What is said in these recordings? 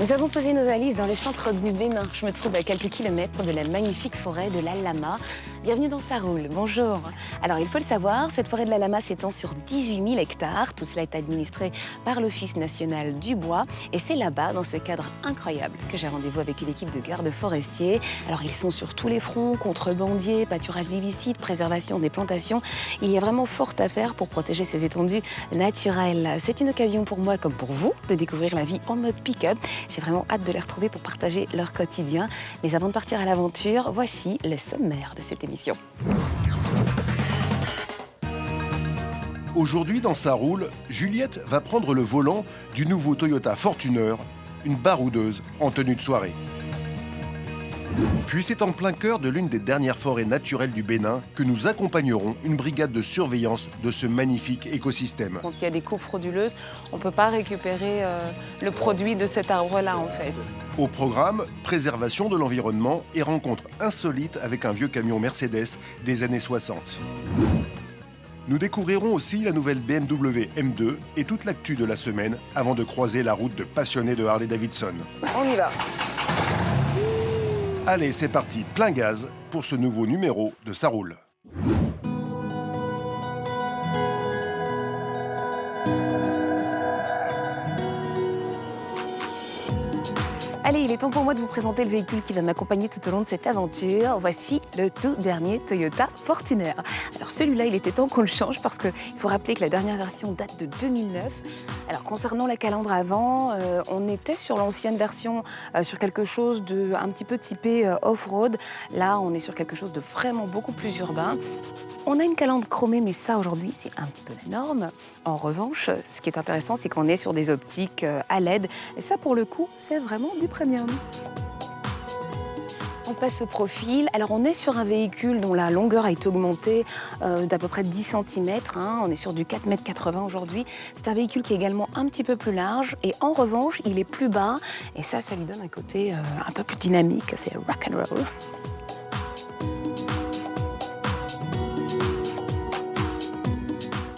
Nous avons posé nos valises dans le centre du Bénin. Je me trouve à quelques kilomètres de la magnifique forêt de l'Alama. Bienvenue dans Saroul, bonjour. Alors il faut le savoir, cette forêt de l'Alama s'étend sur 18 000 hectares. Tout cela est administré par l'Office national du bois. Et c'est là-bas, dans ce cadre incroyable, que j'ai rendez-vous avec une équipe de gardes forestiers. Alors ils sont sur tous les fronts, contrebandiers, pâturage illicite, préservation des plantations. Il y a vraiment fort à faire pour protéger ces étendues naturelles. C'est une occasion pour moi, comme pour vous, de découvrir la vie en mode pick-up. J'ai vraiment hâte de les retrouver pour partager leur quotidien. Mais avant de partir à l'aventure, voici le sommaire de cette émission. Aujourd'hui, dans Saroul, Juliette va prendre le volant du nouveau Toyota Fortuner, une baroudeuse en tenue de soirée. Puis c'est en plein cœur de l'une des dernières forêts naturelles du Bénin que nous accompagnerons une brigade de surveillance de ce magnifique écosystème. Quand il y a des coupes frauduleuses, on ne peut pas récupérer le produit de cet arbre-là, en fait. Au programme, préservation de l'environnement et rencontre insolite avec un vieux camion Mercedes des années 60. Nous découvrirons aussi la nouvelle BMW M2 et toute l'actu de la semaine avant de croiser la route de passionnés de Harley-Davidson. On y va. Allez, c'est parti, plein gaz pour ce nouveau numéro de Saroul. Allez, il est temps pour moi de vous présenter le véhicule qui va m'accompagner tout au long de cette aventure. Voici le tout dernier Toyota Fortuner. Alors celui-là, il était temps qu'on le change parce qu'il faut rappeler que la dernière version date de 2009. Alors concernant la calandre avant, on était sur l'ancienne version, sur quelque chose de un petit peu typé off-road. Là, on est sur quelque chose de vraiment beaucoup plus urbain. On a une calandre chromée, mais ça, aujourd'hui, c'est un petit peu la norme. En revanche, ce qui est intéressant, c'est qu'on est sur des optiques à LED. Et ça, pour le coup, c'est vraiment du premium. On passe au profil. Alors, on est sur un véhicule dont la longueur a été augmentée d'à peu près 10 cm. On est sur du 4,80 m aujourd'hui. C'est un véhicule qui est également un petit peu plus large. Et en revanche, il est plus bas. Et ça lui donne un côté un peu plus dynamique. C'est rock'n'roll.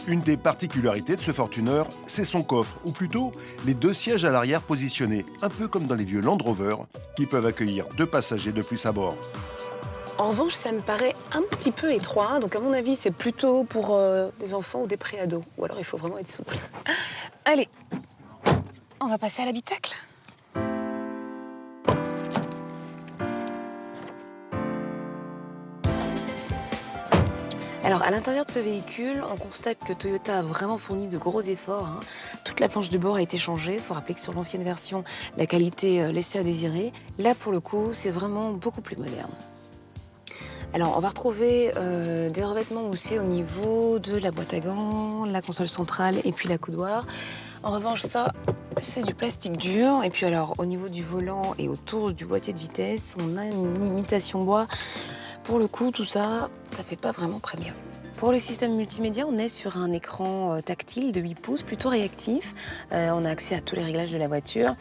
Une des particularités de ce Fortuner, c'est son coffre, ou plutôt les deux sièges à l'arrière positionnés, un peu comme dans les vieux Land Rover, qui peuvent accueillir 2 passagers de plus à bord. En revanche, ça me paraît un petit peu étroit. Donc, à mon avis, c'est plutôt pour des enfants ou des préados. Ou alors, il faut vraiment être souple. Allez, on va passer à l'habitacle. Alors, à l'intérieur de ce véhicule, on constate que Toyota a vraiment fourni de gros efforts. Toute la planche de bord a été changée. Il faut rappeler que sur l'ancienne version, la qualité laissait à désirer. Là, pour le coup, c'est vraiment beaucoup plus moderne. Alors, on va retrouver des revêtements moussés au niveau de la boîte à gants, la console centrale et puis la coudoir. En revanche, ça, c'est du plastique dur. Et puis alors, au niveau du volant et autour du boîtier de vitesse, on a une imitation bois. Pour le coup, tout ça, ça fait pas vraiment premium. Pour le système multimédia, on est sur un écran tactile de 8 pouces, plutôt réactif. On a accès à tous les réglages de la voiture.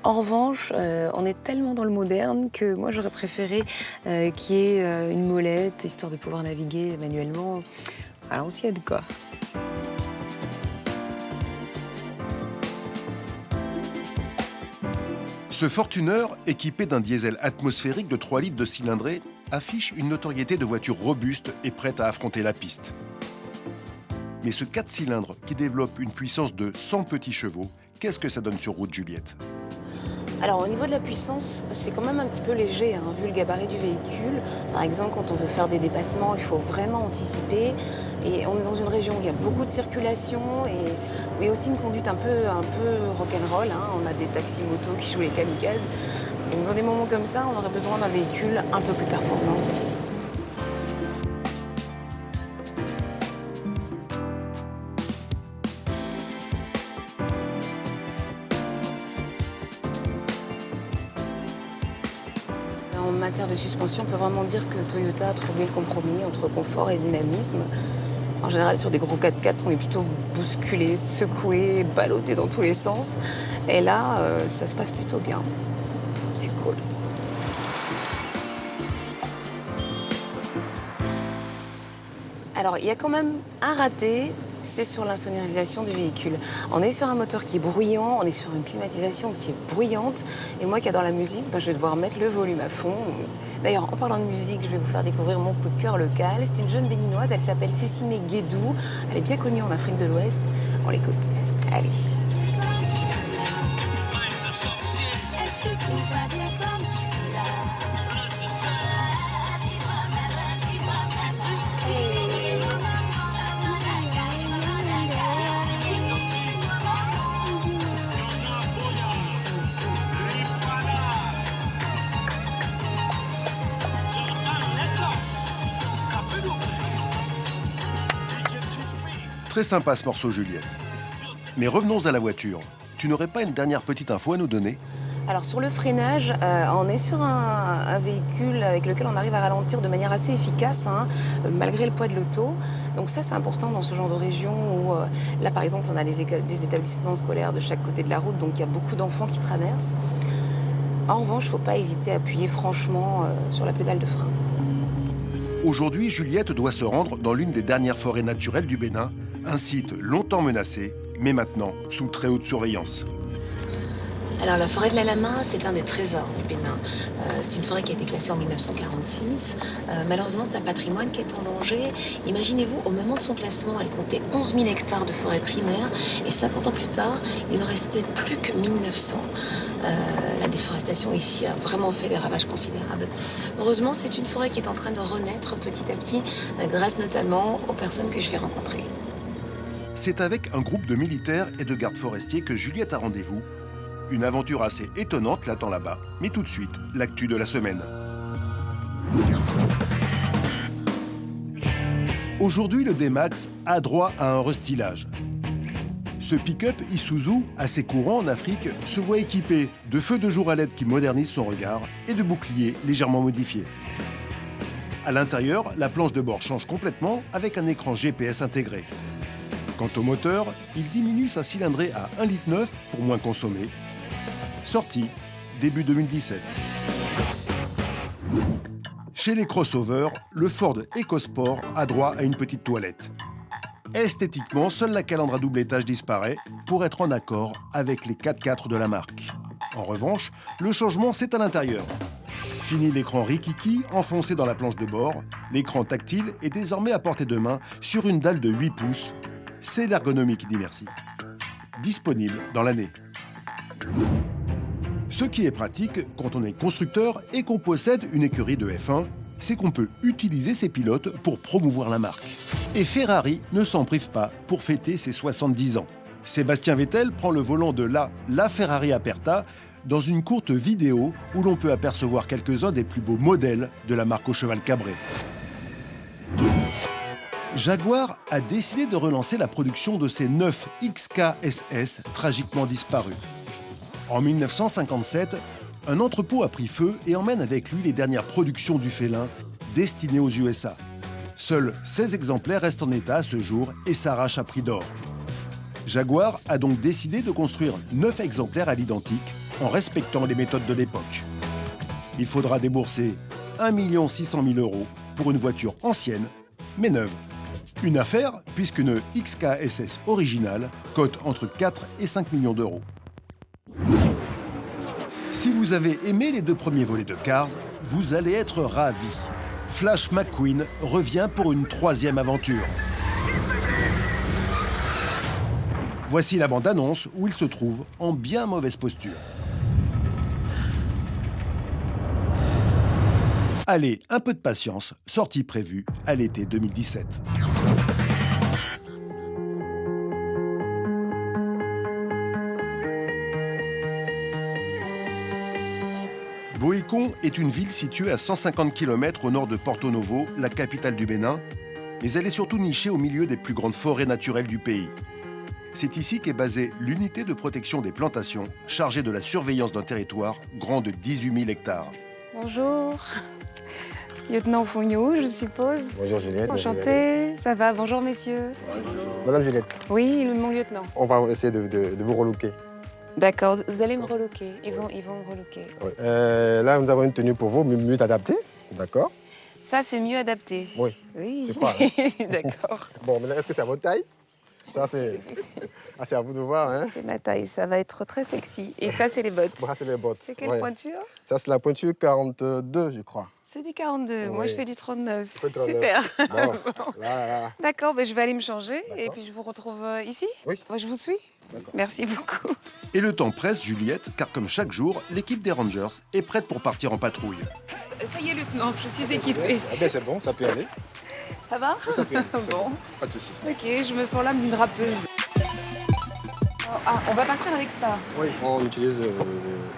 En revanche, on est tellement dans le moderne que moi, j'aurais préféré qu'il y ait une molette, histoire de pouvoir naviguer manuellement à l'ancienne, quoi. Ce Fortuner, équipé d'un diesel atmosphérique de 3 litres de cylindrée, affiche une notoriété de voiture robuste et prête à affronter la piste. Mais ce 4 cylindres qui développe une puissance de 100 petits chevaux, qu'est-ce que ça donne sur route, Juliette ? Alors, au niveau de la puissance, c'est quand même un petit peu léger, vu le gabarit du véhicule. Par exemple, quand on veut faire des dépassements, il faut vraiment anticiper. Et on est dans une région où il y a beaucoup de circulation et où il y a aussi une conduite un peu rock'n'roll. On a des taxis-motos qui jouent les kamikazes. Donc, dans des moments comme ça, on aurait besoin d'un véhicule un peu plus performant. En matière de suspension, on peut vraiment dire que Toyota a trouvé le compromis entre confort et dynamisme. En général, sur des gros 4x4, on est plutôt bousculé, secoué, ballotté dans tous les sens. Et là, ça se passe plutôt bien. C'est cool. Alors, il y a quand même un raté, c'est sur l'insonorisation du véhicule. On est sur un moteur qui est bruyant, on est sur une climatisation qui est bruyante. Et moi qui adore la musique, je vais devoir mettre le volume à fond. D'ailleurs, en parlant de musique, je vais vous faire découvrir mon coup de cœur local. C'est une jeune béninoise, elle s'appelle Cécimé Guédou. Elle est bien connue en Afrique de l'Ouest. On l'écoute. Allez. Très sympa ce morceau, Juliette. Mais revenons à la voiture. Tu n'aurais pas une dernière petite info à nous donner? Alors sur le freinage, on est sur un véhicule avec lequel on arrive à ralentir de manière assez efficace, malgré le poids de l'auto. Donc ça, c'est important dans ce genre de région où, là par exemple, on a des établissements scolaires de chaque côté de la route, donc il y a beaucoup d'enfants qui traversent. En revanche, il ne faut pas hésiter à appuyer franchement sur la pédale de frein. Aujourd'hui, Juliette doit se rendre dans l'une des dernières forêts naturelles du Bénin, un site longtemps menacé, mais maintenant sous très haute surveillance. Alors la forêt de l'Alama, c'est un des trésors du Bénin. C'est une forêt qui a été classée en 1946. Malheureusement, c'est un patrimoine qui est en danger. Imaginez-vous, au moment de son classement, elle comptait 11 000 hectares de forêt primaire. Et 50 ans plus tard, il ne restait plus que 1900. La déforestation ici a vraiment fait des ravages considérables. Heureusement, c'est une forêt qui est en train de renaître petit à petit, grâce notamment aux personnes que je vais rencontrer. C'est avec un groupe de militaires et de gardes forestiers que Juliette a rendez-vous. Une aventure assez étonnante l'attend là-bas, mais tout de suite, l'actu de la semaine. Aujourd'hui, le D-Max a droit à un restylage. Ce pick-up Isuzu, assez courant en Afrique, se voit équipé de feux de jour à LED qui modernisent son regard et de boucliers légèrement modifiés. À l'intérieur, la planche de bord change complètement avec un écran GPS intégré. Quant au moteur, il diminue sa cylindrée à 1,9 litre pour moins consommer. Sortie début 2017. Chez les crossovers, le Ford EcoSport a droit à une petite toilette. Esthétiquement, seule la calandre à double étage disparaît pour être en accord avec les 4x4 de la marque. En revanche, le changement, c'est à l'intérieur. Fini l'écran Rikiki enfoncé dans la planche de bord, l'écran tactile est désormais à portée de main sur une dalle de 8 pouces. C'est l'ergonomie qui dit merci. Disponible dans l'année. Ce qui est pratique quand on est constructeur et qu'on possède une écurie de F1, c'est qu'on peut utiliser ses pilotes pour promouvoir la marque. Et Ferrari ne s'en prive pas pour fêter ses 70 ans. Sébastien Vettel prend le volant de la Ferrari Aperta dans une courte vidéo où l'on peut apercevoir quelques-uns des plus beaux modèles de la marque au cheval cabré. Jaguar a décidé de relancer la production de ses 9 XK-SS tragiquement disparus. En 1957, un entrepôt a pris feu et emmène avec lui les dernières productions du félin destinées aux USA. Seuls 16 exemplaires restent en état à ce jour et s'arrachent à prix d'or. Jaguar a donc décidé de construire 9 exemplaires à l'identique en respectant les méthodes de l'époque. Il faudra débourser 1 600 000 € pour une voiture ancienne, mais neuve. Une affaire puisqu'une XK-SS originale cote entre 4 et 5 millions d'euros. Si vous avez aimé les 2 premiers volets de Cars, vous allez être ravis. Flash McQueen revient pour une 3e aventure. Voici la bande-annonce où il se trouve en bien mauvaise posture. Allez, un peu de patience, sortie prévue à l'été 2017. Boécon est une ville située à 150 km au nord de Porto Novo, la capitale du Bénin, mais elle est surtout nichée au milieu des plus grandes forêts naturelles du pays. C'est ici qu'est basée l'unité de protection des plantations, chargée de la surveillance d'un territoire grand de 18 000 hectares. Bonjour. Lieutenant Fognou, je suppose. Bonjour Juliette. Enchantée. Ça va, bonjour messieurs. Madame Juliette, Oui, mon lieutenant. on va essayer de vous relooker. D'accord, vous allez me relooker. Ils vont me relooker. Oui. Là, nous avons une tenue pour vous mieux adaptée. D'accord? Ça, c'est mieux adapté. Oui. Oui. Je crois, D'accord. Bon, maintenant, est-ce que c'est à votre taille? Ça, c'est à vous de voir. Hein. C'est ma taille, ça va être très sexy. Et ça, c'est les bottes. Ça, c'est les bottes. C'est quelle Ouais. pointure? Ça, c'est la pointure 42, je crois. C'est du 42. Moi, Oui. je fais du 39. 39. Super. Bon, là. D'accord, je vais aller me changer et D'accord. puis je vous retrouve ici. Oui. Moi, je vous suis. D'accord. Merci beaucoup. Et le temps presse Juliette, car comme chaque jour, l'équipe des Rangers est prête pour partir en patrouille. Ça y est, lieutenant, je suis équipée. Eh bien, c'est bon, ça peut aller. Ça va? Ça peut aller. c'est Bon. Pas de souci. Ok, je me sens l'âme d'une rappeuse. Ah, on va partir avec ça. Oui. On utilise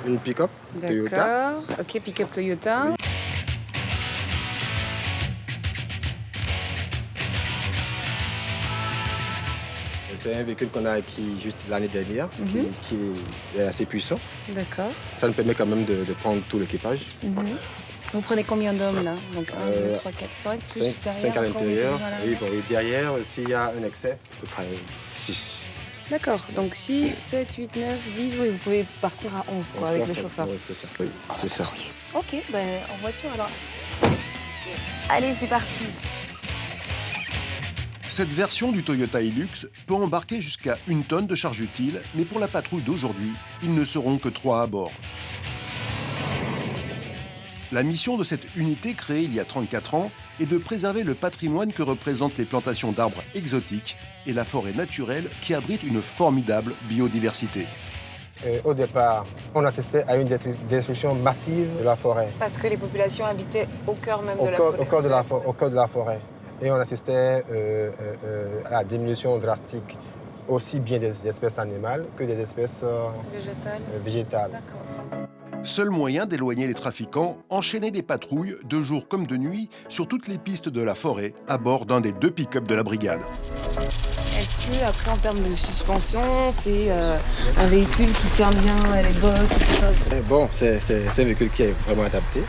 une pick-up Toyota. D'accord. Ok, pick-up Toyota. C'est un véhicule qu'on a acquis juste l'année dernière, qui est assez puissant. D'accord. Ça nous permet quand même de prendre tout l'équipage. Vous prenez combien d'hommes là? Donc 1, 2, 3, 4, 5, plus 5 à l'intérieur. Voilà. Oui, bon, et derrière, s'il y a un excès, à peu près 6. D'accord, donc 6, 7, 8, 9, 10, oui, vous pouvez partir à 11 quoi, avec le chauffeur. Oui, c'est ça. Oui, c'est ça. Ok, en voiture alors. Allez, c'est parti. Cette version du Toyota Hilux peut embarquer jusqu'à 1 tonne de charge utile, mais pour la patrouille d'aujourd'hui, ils ne seront que 3 à bord. La mission de cette unité créée il y a 34 ans est de préserver le patrimoine que représentent les plantations d'arbres exotiques et la forêt naturelle qui abrite une formidable biodiversité. Au départ, on assistait à une destruction massive de la forêt. Parce que les populations habitaient au cœur même de la Au forêt. cœur de la forêt. Et on assistait à la diminution drastique aussi bien des espèces animales que des espèces végétales. D'accord. Seul moyen d'éloigner les trafiquants, enchaîner les patrouilles de jour comme de nuit sur toutes les pistes de la forêt à bord d'un des 2 pick-up de la brigade. Est-ce que après en termes de suspension, c'est un véhicule qui tient bien les bosses et tout ça? Bon, c'est un véhicule qui est vraiment adapté.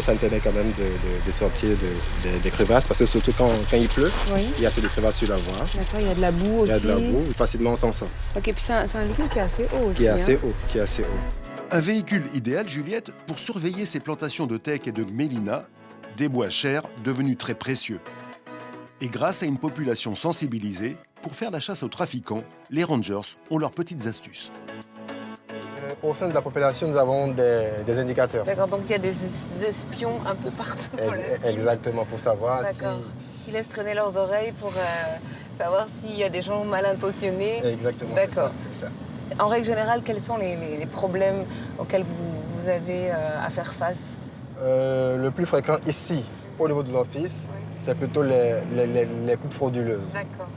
Ça nous permet quand même de sortir des crevasses, parce que surtout quand il pleut, Oui. il y a assez de crevasses sur la voie. D'accord, il y a de la boue aussi. Il y a de la boue, facilement on s'en sort. Ok, puis c'est un véhicule qui est assez haut aussi. Qui est hein. assez haut. Un véhicule idéal, Juliette, pour surveiller ces plantations de teck et de gmélina, des bois chers devenus très précieux. Et grâce à une population sensibilisée, pour faire la chasse aux trafiquants, les Rangers ont leurs petites astuces. Au sein de la population, nous avons des indicateurs. D'accord, donc il y a des espions un peu partout. dans la ville. Exactement, pour savoir si... D'accord. Qui laissent traîner leurs oreilles pour savoir s'il y a des gens mal intentionnés. Exactement, c'est D'accord. ça. En règle générale, quels sont les problèmes auxquels vous avez à faire face? Le plus fréquent ici, au niveau de l'office, c'est plutôt les coupes frauduleuses. D'accord.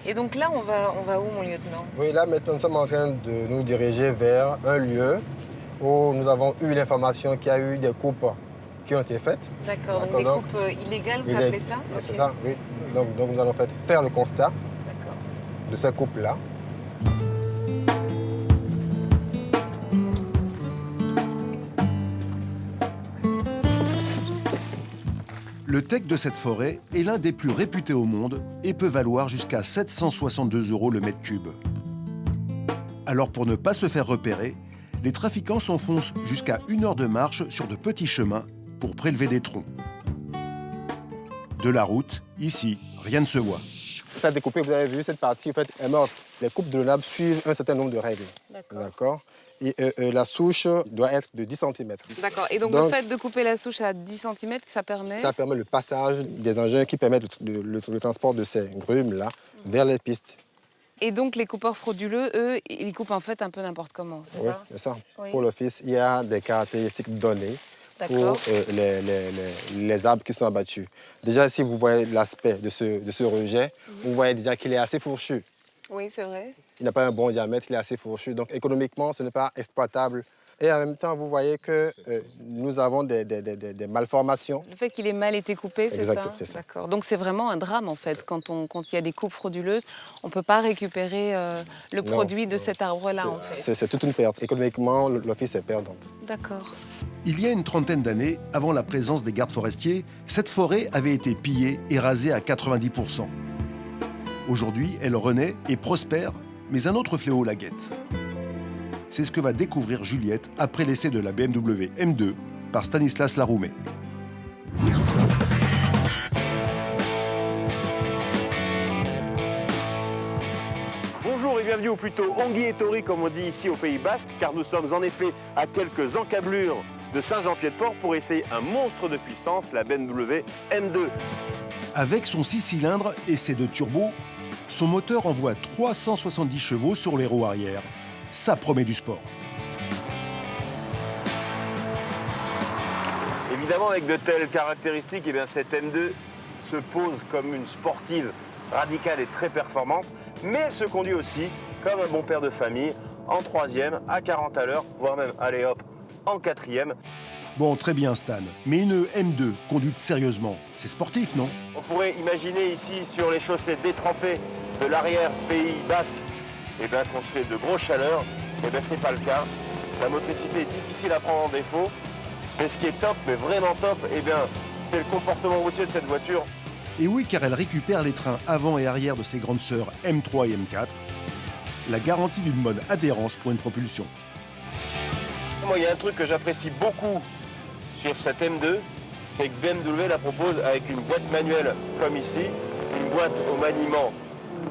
Et donc là, on va où, mon lieutenant? Oui, là maintenant, nous sommes en train de nous diriger vers un lieu où nous avons eu l'information qu'il y a eu des coupes qui ont été faites. D'accord, donc des coupes illégales, vous appelez ça? C'est ça, oui. Donc nous allons faire le constat D'accord. de ces coupes-là. Le teck de cette forêt est l'un des plus réputés au monde et peut valoir jusqu'à 762 € le mètre cube. Alors pour ne pas se faire repérer, les trafiquants s'enfoncent jusqu'à 1 heure de marche sur de petits chemins pour prélever des troncs. De la route, ici, rien ne se voit. Ça découpé, vous avez vu, cette partie en fait, est morte. Les coupes de l'herbe suivent un certain nombre de règles. D'accord. Et la souche doit être de 10 cm. D'accord. Et donc le fait de couper la souche à 10 cm, ça permet? Ça permet le passage des engins qui permettent le transport de ces grumes-là vers les pistes. Et donc les coupeurs frauduleux, eux, ils coupent en fait un peu n'importe comment, c'est Oui, ça? c'est ça. Oui. Pour l'office, il y a des caractéristiques données pour les arbres qui sont abattus. Déjà, si vous voyez l'aspect de ce rejet, vous voyez déjà qu'il est assez fourchu. Oui, c'est vrai. Il n'a pas un bon diamètre, il est assez fourchu. Donc économiquement, ce n'est pas exploitable. Et en même temps, vous voyez que nous avons des malformations. Le fait qu'il ait mal été coupé, c'est ça? Exactement, c'est ça. D'accord. Donc c'est vraiment un drame en fait. Quand il y a des coupes frauduleuses, on ne peut pas récupérer le produit de cet arbre-là en fait. C'est toute une perte. Économiquement, l'office est perdant. D'accord. Il y a une trentaine d'années, avant la présence des gardes forestiers, cette forêt avait été pillée et rasée à 90%. Aujourd'hui, elle renaît et prospère, mais un autre fléau la guette. C'est ce que va découvrir Juliette après l'essai de la BMW M2 par Stanislas Laroumet. bienvenue, ou plutôt Ongui Etorri, comme on dit ici au Pays Basque, car nous sommes en effet à quelques encablures de Saint-Jean-Pied-de-Port pour essayer un monstre de puissance, la BMW M2. Avec son 6 cylindres et ses 2 turbos, son moteur envoie 370 chevaux sur les roues arrière. Ça promet du sport. Évidemment, avec de telles caractéristiques, eh bien, cette M2 se pose comme une sportive radicale et très performante, mais elle se conduit aussi comme un bon père de famille, en 3e, à 40 à l'heure, voire même, allez hop, en 4e. Bon, très bien Stan, mais une M2 conduite sérieusement, c'est sportif, non? On pourrait imaginer ici, sur les chaussées détrempées de l'arrière Pays Basque, eh bien, qu'on se fait de grosses chaleurs. Eh bien, c'est pas le cas. La motricité est difficile à prendre en défaut. Mais ce qui est top, mais vraiment top, eh bien, c'est le comportement routier de cette voiture. Et oui, car elle récupère les trains avant et arrière de ses grandes sœurs M3 et M4. La garantie d'une bonne adhérence pour une propulsion. Moi, il y a un truc que j'apprécie beaucoup sur cette M2, c'est que BMW la propose avec une boîte manuelle comme ici, une boîte au maniement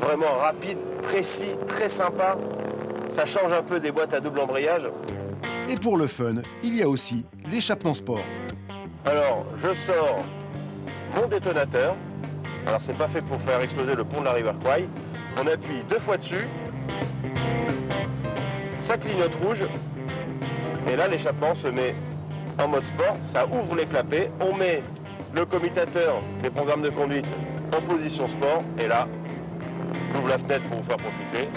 vraiment rapide, précis, très sympa. Ça change un peu des boîtes à double embrayage. Et pour le fun, il y a aussi l'échappement sport. Alors, je sors mon détonateur. Alors, c'est pas fait pour faire exploser le pont de la River Kwai. On appuie 2 fois dessus. Ça clignote rouge. Et là, l'échappement se met en mode sport. Ça ouvre les clapets. On met le commutateur des programmes de conduite en position sport. Et là, j'ouvre la fenêtre pour vous faire profiter.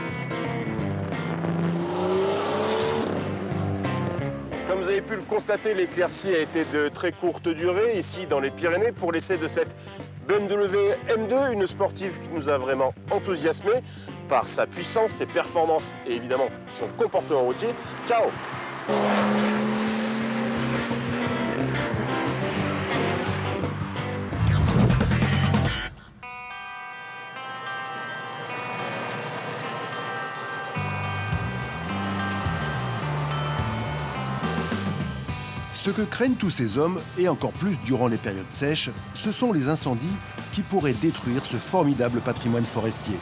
Comme vous avez pu le constater, l'éclaircie a été de très courte durée ici dans les Pyrénées pour l'essai de cette BMW M2, une sportive qui nous a vraiment enthousiasmés par sa puissance, ses performances et évidemment son comportement routier. Ciao! Ce que craignent tous ces hommes, et encore plus durant les périodes sèches, ce sont les incendies qui pourraient détruire ce formidable patrimoine forestier.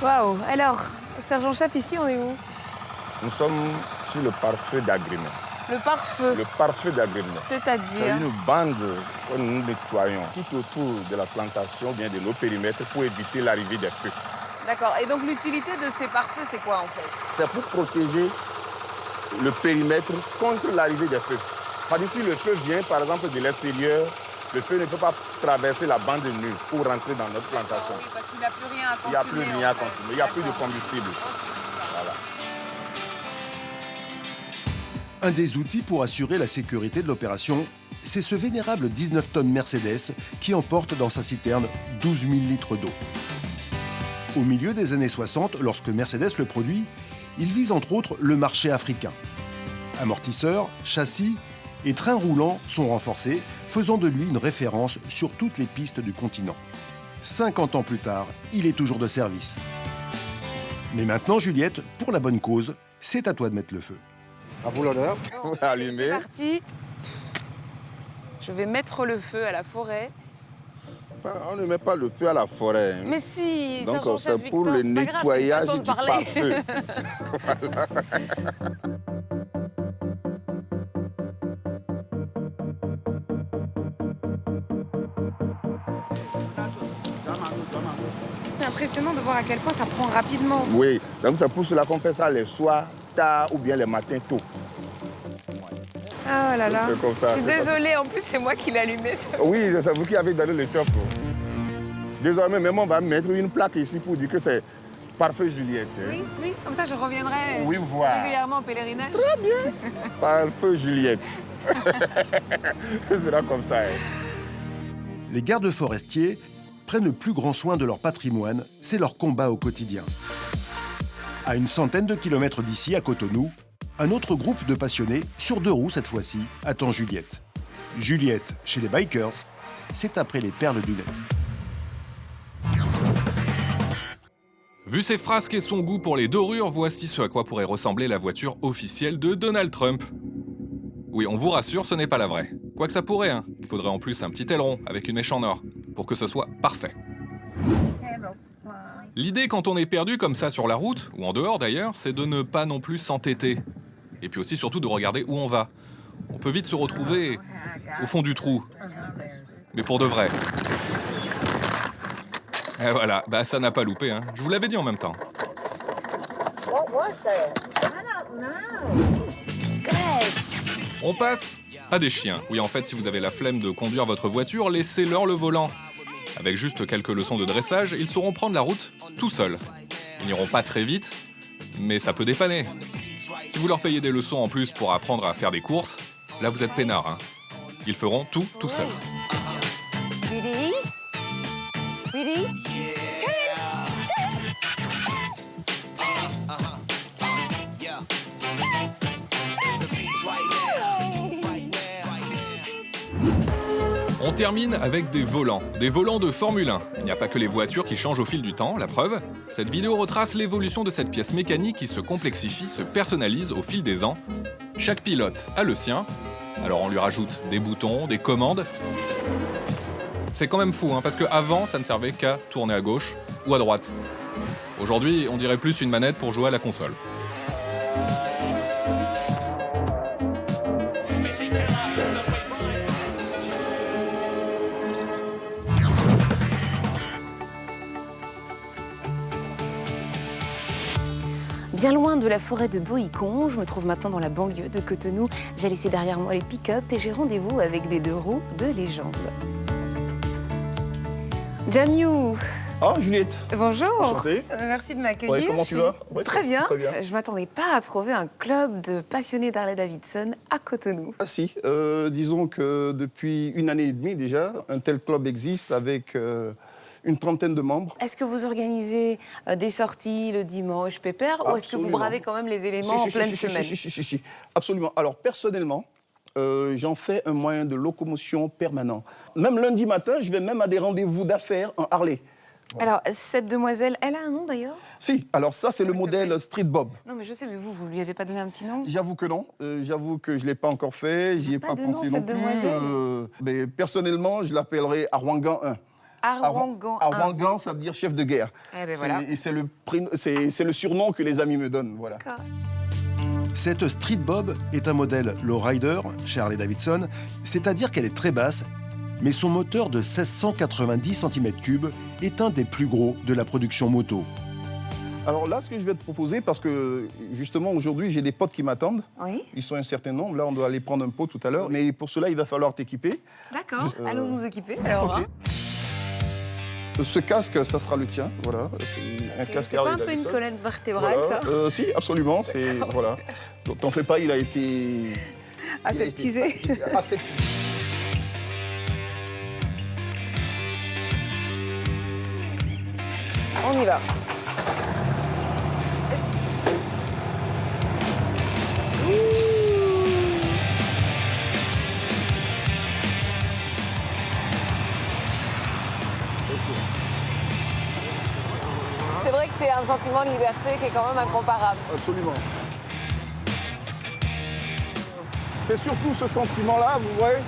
Waouh. Alors, sergent-chef, ici, on est où? Nous sommes sur le pare-feu d'agrément. Le pare-feu. Le pare-feu d'agrément. C'est C'est-à-dire? une bande que nous nettoyons tout autour de la plantation, bien de nos périmètres, pour éviter l'arrivée des feux. D'accord. Et donc, l'utilité de ces pare-feux, c'est quoi, en fait? C'est pour protéger le périmètre contre l'arrivée des feux. C'est-à-dire si le feu vient, par exemple, de l'extérieur, le feu ne peut pas traverser la bande nue pour rentrer dans notre plantation. Oui, parce qu'il n'y a plus rien à consommer. Il n'y a plus rien à consommer, il n'y a plus de combustible. Voilà. Un des outils pour assurer la sécurité de l'opération, c'est ce vénérable 19 tonnes Mercedes qui emporte dans sa citerne 12 000 litres d'eau. Au milieu des années 60, lorsque Mercedes le produit, il vise entre autres le marché africain. Amortisseurs, châssis et trains roulants sont renforcés, faisant de lui une référence sur toutes les pistes du continent. 50 ans plus tard, il est toujours de service. Mais maintenant, Juliette, pour la bonne cause, c'est à toi de mettre le feu. À vous l'honneur. Allumé. C'est parti. Je vais mettre le feu à la forêt. On ne met pas le feu à la forêt. Mais si, Donc sergent-chef c'est pour Victor, le c'est pas grave, nettoyage c'est une du façon de parler. pare-feu. C'est impressionnant de voir à quel point ça prend rapidement. Oui, donc c'est pour cela qu'on fait ça les soirs tard ou bien les matins tôt. Ah là là. C'est comme ça. Je suis désolée, en plus c'est moi qui l'ai allumé. Oui, c'est vous qui avez donné le top. Désormais, même on va mettre une plaque ici pour dire que c'est pare-feu Juliette. Oui, oui, comme ça je reviendrai Oui, voilà. régulièrement au pèlerinage. Pare-feu Juliette. Ce sera comme ça. Les gardes forestiers prennent le plus grand soin de leur patrimoine, c'est leur combat au quotidien. À une centaine de kilomètres d'ici, à Cotonou, un autre groupe de passionnés, sur 2 roues cette fois-ci, attend Juliette. Juliette, chez les bikers, c'est après les perles du net. Vu ses frasques et son goût pour les dorures, voici ce à quoi pourrait ressembler la voiture officielle de Donald Trump. Oui, on vous rassure, ce n'est pas la vraie. Quoique ça pourrait, hein. Il faudrait en plus un petit aileron avec une mèche en or, pour que ce soit parfait. L'idée quand on est perdu comme ça sur la route, ou en dehors d'ailleurs, c'est de ne pas non plus s'entêter. Et puis aussi surtout de regarder où on va. On peut vite se retrouver au fond du trou. Mais pour de vrai. Et voilà, bah ça n'a pas loupé, hein. Je vous l'avais dit en même temps. On passe à des chiens. Oui, en fait, si vous avez la flemme de conduire votre voiture, laissez-leur le volant. Avec juste quelques leçons de dressage, ils sauront prendre la route tout seuls. Ils n'iront pas très vite, mais ça peut dépanner. Si vous leur payez des leçons en plus pour apprendre à faire des courses, là vous êtes peinard, hein. Ils feront tout seuls. Ready? Ready? On termine avec des volants de Formule 1. Il n'y a pas que les voitures qui changent au fil du temps, la preuve. Cette vidéo retrace l'évolution de cette pièce mécanique qui se complexifie, se personnalise au fil des ans. Chaque pilote a le sien, alors on lui rajoute des boutons, des commandes. C'est quand même fou, hein, parce qu'avant, ça ne servait qu'à tourner à gauche ou à droite. Aujourd'hui, on dirait plus une manette pour jouer à la console. Bien loin de la forêt de Boïcon, je me trouve maintenant dans la banlieue de Cotonou. J'ai laissé derrière moi les pick-up et j'ai rendez-vous avec des deux roues de légende. Jamiou. Ah, Juliette. Bonjour. Enchanté. Merci de m'accueillir. Ouais, comment tu vas? Ouais, Très bien. Très bien. Je ne m'attendais pas à trouver un club de passionnés d'Harley-Davidson à Cotonou. Ah si, disons que depuis 1 année et demie déjà, un tel club existe avec une trentaine de membres. Est-ce que vous organisez des sorties le dimanche pépère ou est-ce que vous bravez quand même les éléments en pleine semaine? Si, absolument. Alors personnellement, j'en fais un moyen de locomotion permanent. Même lundi matin, je vais même à des rendez-vous d'affaires en Harley. Alors, cette demoiselle, elle a un nom d'ailleurs? Si, alors ça c'est le modèle Street Bob. Non mais je sais, mais vous lui avez pas donné un petit nom? J'avoue que non, j'avoue que je ne l'ai pas encore fait, j'y ai pas de pensé nom, non cette plus. demoiselle Mais personnellement, je l'appellerai Arwangan 1. Arwangan 1. Arwangan, ça veut dire chef de guerre. Eh ben voilà. Et c'est le surnom que les amis me donnent. Voilà. Cette Street Bob est un modèle low-rider chez Harley-Davidson, c'est-à-dire qu'elle est très basse, mais son moteur de 1690 cm3 est un des plus gros de la production moto. Alors là, ce que je vais te proposer, parce que justement aujourd'hui, j'ai des potes qui m'attendent. Oui. Ils sont un certain nombre. Là, on doit aller prendre un pot tout à l'heure. Mais pour cela, il va falloir t'équiper. D'accord, allons nous équiper alors. Ok. Ce casque, ça sera le tien. Voilà. C'est un casque C'est pas un peu une Harley-Davidson. colonne vertébrale Voilà. ça? Si, absolument. C'est D'accord, voilà. Donc, t'en fais pas, il a été Aseptisé. aseptisé. On y va. C'est vrai que c'est un sentiment de liberté qui est quand même incomparable. Absolument. C'est surtout ce sentiment-là, vous voyez,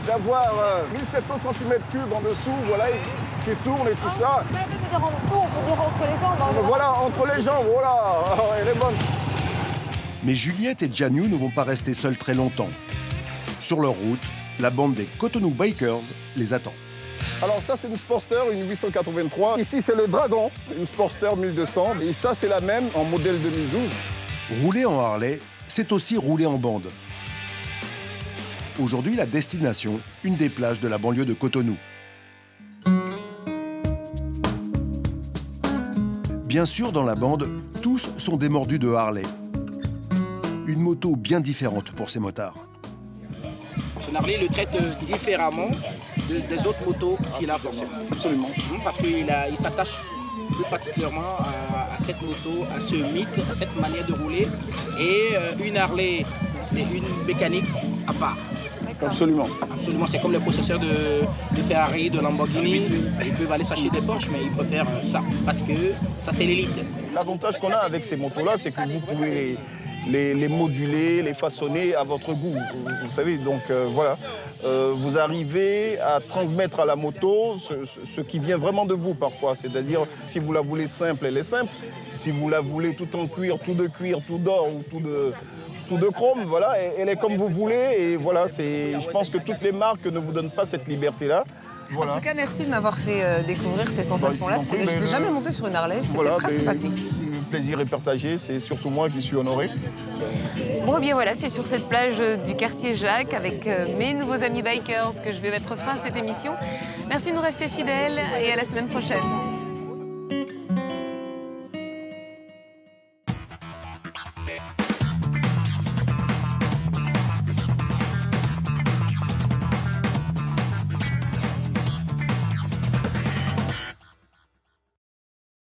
d'avoir 1700 cm3 en dessous, voilà, qui tourne et tout ça. Mais je veux dire en dessous, on peut dire entre les jambes. Voilà, entre les jambes, voilà, elle est bonne. Mais Juliette et Jamiou ne vont pas rester seuls très longtemps. Sur leur route, la bande des Cotonou Bikers les attend. Alors ça, c'est une Sportster, une 883. Ici, c'est le Dragon, une Sportster 1200. Et ça, c'est la même en modèle 2012. Rouler en Harley, c'est aussi rouler en bande. Aujourd'hui, la destination, une des plages de la banlieue de Cotonou. Bien sûr, dans la bande, tous sont des mordus de Harley. Une moto bien différente pour ces motards. Son Harley le traite différemment des autres motos qu'il a forcément. Absolument. Parce qu'il s'attache plus particulièrement à cette moto, à ce mythe, à cette manière de rouler. Et une Harley, c'est une mécanique à part. Absolument. Absolument, c'est comme les possesseurs de Ferrari, de Lamborghini. Ils peuvent aller s'acheter des Porsche, mais ils préfèrent ça, parce que ça, c'est l'élite. L'avantage qu'on a avec ces motos-là, c'est que vous pouvez les moduler, les façonner à votre goût. Vous savez, donc voilà. Vous arrivez à transmettre à la moto ce qui vient vraiment de vous parfois. C'est-à-dire, si vous la voulez simple, elle est simple. Si vous la voulez tout en cuir, tout d'or ou tout de chrome, voilà, elle est comme vous voulez. Et voilà, je pense que toutes les marques ne vous donnent pas cette liberté-là. Voilà. En tout cas, merci de m'avoir fait découvrir ces sensations-là. Je n'étais jamais montée sur une Harley, c'était très sympathique. Le plaisir est partagé, c'est surtout moi qui suis honoré. Bon, bien voilà, c'est sur cette plage du quartier Jacques avec mes nouveaux amis bikers que je vais mettre fin à cette émission. Merci de nous rester fidèles et à la semaine prochaine.